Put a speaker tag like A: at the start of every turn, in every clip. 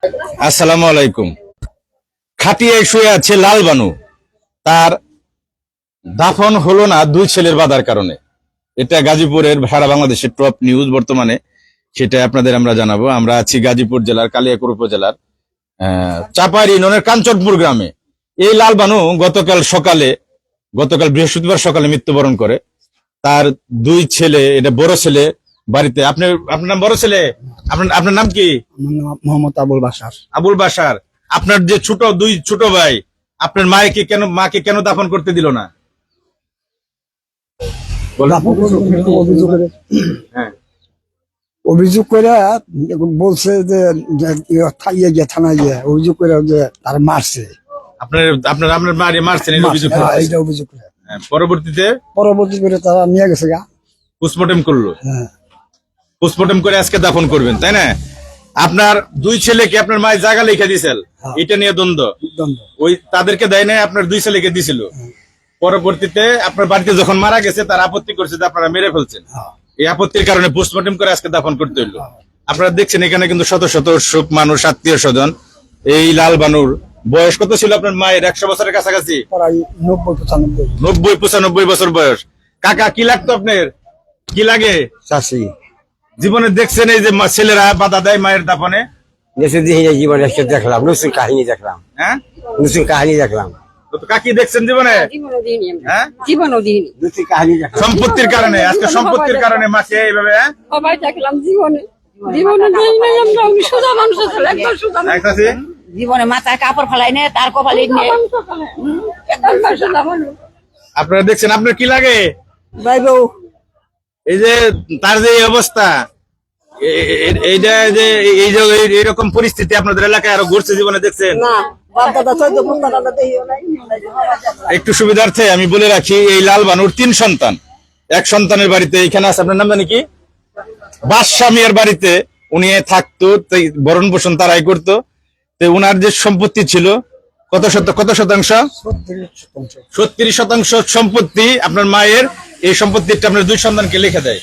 A: আসসালামু আলাইকুম। খাটিয়ায় শুয়ে আছে লাল বানু, তার দাফন হলো না দুই ছেলের বাধার কারণে। এটা গাজীপুরের সারা বাংলাদেশের টপ নিউজ বর্তমানে, সেটা আপনাদের আমরা জানাবো। আমরা আছি গাজীপুর জেলার কালিয়াকৈর উপজেলার চাপাইর ইউনিয়নের কাঞ্চনপুর গ্রামে। এই লাল বানু গতকাল বৃহস্পতিবার সকালে মৃত্যুবরণ করে। তার দুই ছেলে, এটা বড় ছেলে বাড়িতে। আপনার নাম বড় ছেলে, আপনার নাম কি?
B: মোহাম্মদ আবুল বাসার।
A: আবুল বাসার। আপনার যে দুই ছোট ভাই, আপনার মাকে কেন দাফন করতে দিল না? হ্যাঁ,
B: অভিযোগ করে বলছে যে থানায় গিয়ে অভিযোগ করে যে তারা মারছে।
A: আপনার আপনার আপনার মারে মারছেন এই অভিযোগ করে?
B: এইটা অভিযোগ করে
A: পরবর্তী
B: করে তারা নিয়ে গেছে গা।
A: পোস্টমর্টেম করলো।
B: হ্যাঁ,
A: পোস্টমর্টেম করে আজকে দাফন করবেন, তাই না? আপনার দুই ছেলেকে আপনার মায়ের জায়গা লিখে দিয়েছেন, এটা নিয়ে দ্বন্দ্ব। ওই তাদেরকে দেয় নাই, আপনার দুই ছেলেকে দিছিল। পরবর্তীতে আপনার বাড়িতে যখন মারা গেছে, তার আপত্তি করছে যে আপনারা মেরে ফেলছেন। এই আপত্তির কারণে পোস্টমর্টেম করে আজকে দাফন করতে হইলো। আপনারা দেখছেন এখানে কিন্তু শত শত শোক মানুষ, আত্মীয় স্বজন। এই লাল বানুর বয়স কত ছিল আপনার মায়ের? 100 বছরের কাছাকাছি, 90-95 বছর বয়স। কাকা, কি লাগতো আপনার? কি লাগে?
C: চাষি
A: জীবনে দেখছেন এই যে ছেলেরা বাধা দেয় মায়ের দাফনে?
C: জীবনে দেখলাম, নতুন কাহিনী দেখলাম।
A: হ্যাঁ,
C: নতুন কাহিনী দেখলাম।
A: কাকি দেখছেন জীবনে? হ্যাঁ,
C: নতুন কাহিনী দেখলাম
A: সম্পত্তির কারণে, আজকে সম্পত্তির কারণে মাকে এইভাবে
D: সবাই দেখলাম জীবনে জীবনে দেই নাই আমরা। উনি সোজা মানুষ ছিল, একদম সোজা মানুষ।
A: দেখতাছি
E: জীবনে মাথায় কাপড় ফেলাই নে, তার কপালে নে।
D: একদম সোজা মানুষ।
A: আপনারা দেখছেন, আপনার কি লাগে?
E: ভাই বউ
A: এই যে তার যে এই অবস্থা, এইটা যে এইরকম পরিস্থিতি আপনাদের এলাকায় আরো ঘুরছে জীবনে দেখছেন?
E: না, বাপ দাদা চৈদ্দ পুত্র দেখিও নাই।
A: একটু সুবিধার্থে আমি বলে রাখি, এই লাল বানুর 3 সন্তান। এক সন্তানের বাড়িতে এখানে আছে, আপনার নাম জানি কি? বাদশাহ মিয়ার বাড়িতে উনি থাকতো, ভরণ পোষণ তারাই করতো। তো উনার যে সম্পত্তি ছিল কত শতাংশ? 36% সম্পত্তি আপনার মায়ের। এই সম্পত্তিটা আপনার দুই সন্তানকে লিখে দেয়।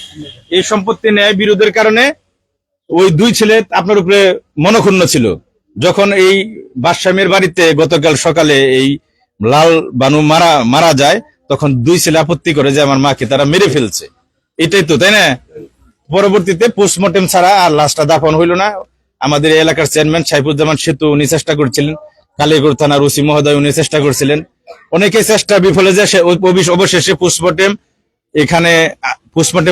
A: এই সম্পত্তি ন্যায় বিরোধের কারণে ওই দুই ছেলে আপনার উপরে মনক্ষুণ্ণ ছিল। যখন এই বাদশামের বাড়িতে গতকাল সকালে এই লাল বানু মারা যায়, তখন দুই ছেলে আপত্তি করে যে আমার মাকে তারা মেরে ফেলছে। এটাই তো, তাই না? পরবর্তীতে পোস্টমর্টেম ছাড়া আর লাশটা দাফন হইল না। আমাদের এলাকার চেয়ারম্যান সাইফুজ্জামান সেতু উনি চেষ্টা করছিলেন, কালীগড় থানার ওসি মহোদয় উনি চেষ্টা করছিলেন, অনেকে চেষ্টা বিফলে যায়। অবশেষে পোস্টমর্টেম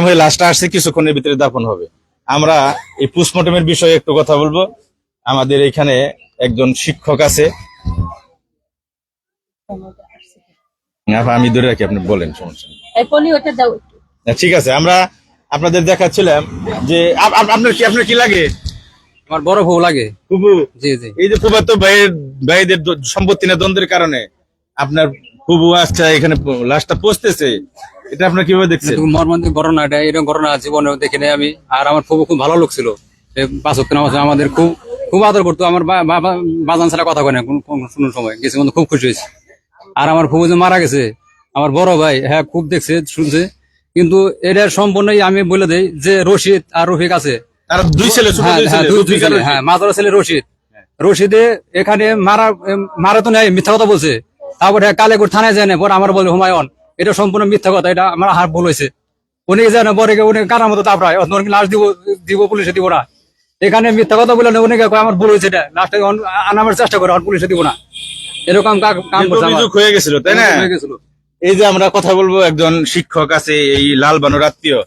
A: হয়ে লাশটা আসছে, কিছুক্ষণের ভিতরে দাফন হবে। আমরা এই পোস্টমর্টেমের বিষয়ে একটু কথা বলবো। আমাদের এখানে একজন শিক্ষক আছে, আমি ধরে রাখি, আপনি বলেন, সমস্যা নেই। ঠিক আছে, আমরা আপনাদের দেখাচ্ছিলাম যে আপনার কি লাগে?
F: আমার বড় বউ লাগে।
A: ফুবু?
F: জি জি।
A: এই যে ফুবাতো ভাইদের সম্পত্তি না দ্বন্দ্বের কারণে আপনার ফুবু আজকে এখানে লাশটা পৌঁছতেছে, এটা আপনার কিভাবে দেখছেন?
F: মর্মান্তিক ঘটনা এটা, এরকম ঘটনা জীবনে দেখি নাই আমি। আর আমার ফুবু খুব ভালো লোক ছিল, 5 ওয়াক্ত নামাজ আমাদের খুব খুব আদর করতো। আমার বাজান ছাড়া কথা কয় না কোনো সময়, গেছে কিন্তু খুব খুশি হয়েছে। আর আমার ফুবু যে মারা গেছে, আমার বড় ভাই হ্যাঁ খুব দেখছে শুনছে, কিন্তু এটার সম্পূর্ণই আমি বলে দেই যে রশিদ আর রফিক আছে,
A: তার দুই ছেলে,
F: হ্যাঁ মাদার ছেলে রশিদে এখানে মারা তো নেই, মিথ্যা কথা বলছে। তারপরে কালেগুর থানায় যায় না, পরে আমার বলে হুমায়ুন এটা সম্পূর্ণ মিথ্যা কথা, এটা আমার হার ভুল হয়েছে। উনি যায় না, পরে উনি কারার মতো তাপড়ায়, লাশ দিব পুলিশে দিব না। এখানে মিথ্যা কথা বলে উনি আমার ভুল হয়েছে, এটা লাস্টে আনার চেষ্টা করে, পুলিশে দিব না। এরকম কাম
A: হয়ে গেছিল, তাই না? এই যে আমরা কথা বলবো, একজন শিক্ষক আছে এই লাল বানুর আত্মীয়।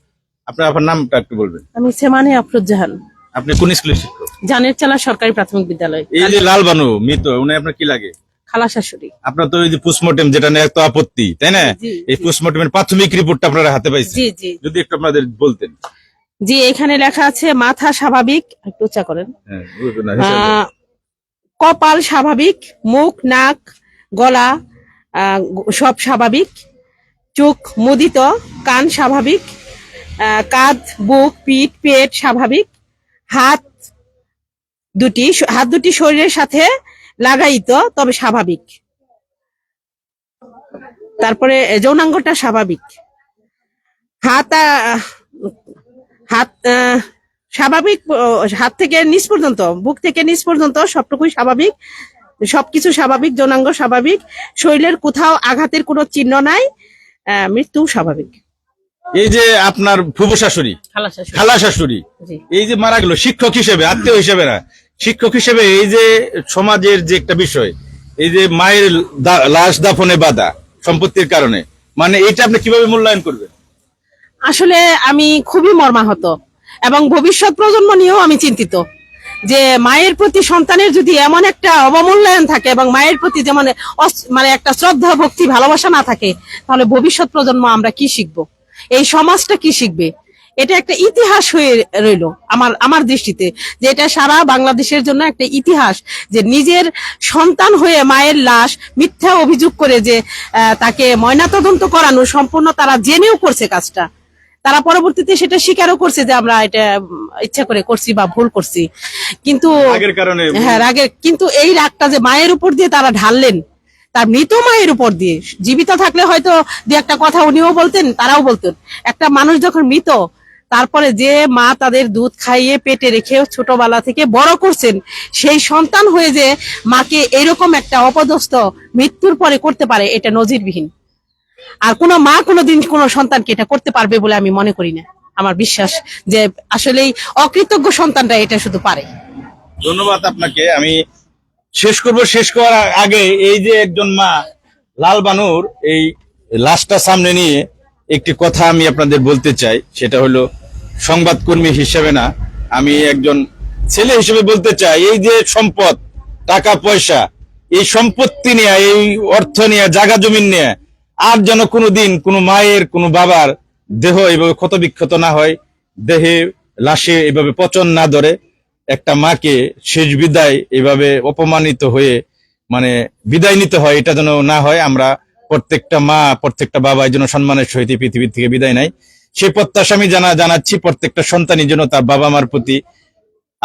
A: আপনার নামটা একটু বলবেন?
G: আমি সেমানি আফরোজজাহান।
A: আপনি কোন স্কুলের শিক্ষক?
G: জানের চালা সরকারি প্রাথমিক বিদ্যালয়।
A: এই যে লাল বানু মৃত, উনি আপনার কি লাগে?
G: খালা শাশুড়ি।
A: আপনার তো এই যে পোস্টমর্টেম যেটা নিয়ে এত আপত্তি, তাই না? এই পোস্টমর্টেমের প্রাথমিক রিপোর্টটা আপনারা হাতে পাইছেন?
G: জি জি।
A: যদি একটু আপনাদের বলতেন।
G: জি, এখানে লেখা আছে মাথা স্বাভাবিক, একটু উচ্চা করেন, কপাল স্বাভাবিক, মুখ নাক গলা সব স্বাভাবিক, চোখ মুদিত, কান স্বাভাবিক, কাঁধ বুক পিঠ পেট স্বাভাবিক, হাত দুটি শরীরের সাথে লাগাইতো তবে স্বাভাবিক। তারপরে যৌনাঙ্গটা স্বাভাবিক, হাত হাত স্বাভাবিক, হাত থেকে নিচ পর্যন্ত, বুক থেকে নিচ পর্যন্ত সবটুকুই স্বাভাবিক, সবকিছু স্বাভাবিক, যৌনাঙ্গ স্বাভাবিক, শরীরের কোথাও আঘাতের কোনো চিহ্ন নাই, মৃত্যু স্বাভাবিক।
A: এই যে আপনার ফুফু শাশুড়ি, খালা শাশুড়ি,
G: জি।
A: এই যে মারা গেল, শিক্ষক হিসেবে, আত্মীয় হিসেবে না, শিক্ষক হিসেবে, এই যে সমাজের যে একটা বিষয়, এই যে মায়ের লাশ দাফনে বাধা সম্পত্তির কারণে, মানে এটা আপনি কিভাবে মূল্যায়ন করবেন?
G: আসলে আমি খুবই মর্মাহত এবং ভবিষ্যৎ প্রজন্ম নিয়েও আমি চিন্তিত যে মায়ের প্রতি সন্তানের যদি এমন একটা অবমূল্যায়ন থাকে এবং মায়ের প্রতি যেমন মানে একটা শ্রদ্ধা, ভক্তি, ভালোবাসা না থাকে, তাহলে ভবিষ্যৎ প্রজন্ম আমরা কি শিখবো, এই সমাজটা কি শিখবে? এটা একটা ইতিহাস হয়ে রইল আমার দৃষ্টিতে, যে এটা সারা বাংলাদেশের জন্য একটা ইতিহাস, যে নিজের সন্তান হয়ে মায়ের লাশ মিথ্যা অভিযোগ করে যে তাকে ময়নাতদন্ত করানো, সম্পূর্ণ তারা জেনেও করছে কাজটা, তারা পরবর্তীতে সেটা স্বীকারও করছে যে আমরা এটা ইচ্ছা করে করছি বা ভুল করছি, কিন্তু
A: আগের কারণে
G: হ্যাঁ রাগের, কিন্তু এই রাগটা যে মায়ের উপর দিয়ে তারা ঢাললেন, তার মৃত মায়ের উপর দিয়ে, জীবিত থাকলে হয়তো দু একটা কথা উনিও বলতেন, তারাও বলতেন। একটা মানুষ যখন মৃত, তারপরে যে মা তাদের দুধ খাইয়ে পেটে রেখে ছোটবেলা থেকে বড় করছেন, সেই সন্তান হয়ে যে মাকে এরকম একটা অপদস্থ মৃত্যুর পরে করতে পারে, এটা নজিরবিহীন। আর কোনো মা কোনোদিন কোনো সন্তানকে এটা করতে পারবে বলে আমি মনে করি না। আমার বিশ্বাস যে আসলেই অকৃতজ্ঞ সন্তানরা এটা শুধু পারে।
A: ধন্যবাদ আপনাকে। আমি শেষ করব, শেষ করার আগে এই যে একজন মা লাল বানুর এই লাশটা সামনে নিয়ে একটি কথা আমি আপনাদের বলতে চাই, সেটা হলো সংবাদকর্মী হিসেবে না, আমি একজন ছেলে হিসেবে বলতে চাই, এই যে সম্পদ, টাকা পয়সা, এই সম্পত্তি নিয়ে, এই অর্থ নিয়ে, জায়গা জমিন নিয়ে আর যেন কোনোদিন কোনো মায়ের, কোনো বাবার দেহ এভাবে ক্ষতবিক্ষত না হয়, দেহে লাশে এভাবে পচন না ধরে, একটা মাকে শেষ বিদায় এভাবে অপমানিত হয়ে মানে বিদায় নিতে হয়, এটা যেন না হয়। আমরা প্রত্যেকটা মা, প্রত্যেকটা বাবা যেন সম্মানের সহিত এই পৃথিবী থেকে বিদায় নেয়, সেই প্রত্যাশা আমি জানাচ্ছি। প্রত্যেকটা সন্তানই যেন তার বাবা মার প্রতি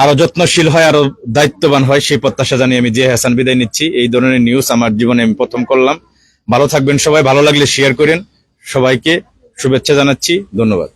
A: আরো যত্নশীল হয়, আরো দায়িত্ববান হয়, সেই প্রত্যাশা জানিয়ে আমি জিয়া হাসান বিদায় নিচ্ছি। এই ধরনের নিউজ আমার জীবনে আমি প্রথম করলাম। ভালো থাকবেন সবাই, ভালো লাগলে শেয়ার করেন। সবাইকে শুভেচ্ছা জানাচ্ছি, ধন্যবাদ।